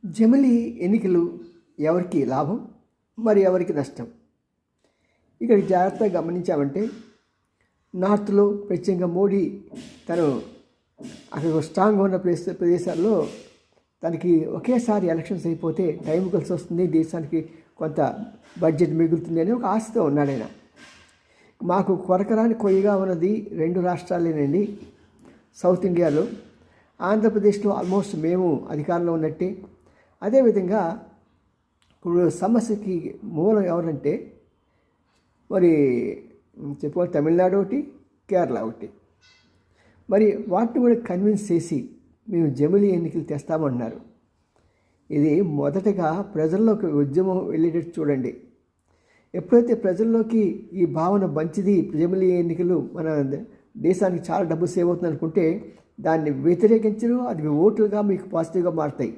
జమిలి ఎన్నికలు ఎవరికి లాభం, మరి ఎవరికి నష్టం? ఇక్కడ జాగ్రత్తగా గమనించామంటే నార్త్లో ప్రత్యేకంగా మోడీ తను అక్కడ స్ట్రాంగ్గా ఉన్న ప్రదేశాల్లో తనకి ఒకేసారి ఎలక్షన్స్ అయిపోతే టైం కలిసి వస్తుంది, దేశానికి కొంత బడ్జెట్ మిగులుతుంది అని ఒక ఆశతో ఉన్నాడు ఆయన. మాకు కొరకరాని కొయ్యగా ఉన్నది రెండు రాష్ట్రాలేనండి. సౌత్ ఇండియాలో ఆంధ్రప్రదేశ్లో ఆల్మోస్ట్ మేము అధికారంలో ఉన్నట్టే. అదేవిధంగా ఇప్పుడు సమస్యకి మూలం ఎవరంటే మరి చెప్పుకోవాలి తమిళనాడు ఒకటి, కేరళ ఒకటి. మరి వాటిని కూడా కన్విన్స్ చేసి మేము జమిలి ఎన్నికలు తెస్తామన్నారు. ఇది మొదటగా ప్రజల్లోకి ఉద్యమం వెళ్ళేటట్టు చూడండి. ఎప్పుడైతే ప్రజల్లోకి ఈ భావన మంచిది, జమిలి ఎన్నికలు మన దేశానికి చాలా డబ్బు సేవ్ అవుతుంది అనుకుంటే దాన్ని వ్యతిరేకించరు, అది ఓట్లుగా మీకు పాజిటివ్గా మారుతాయి.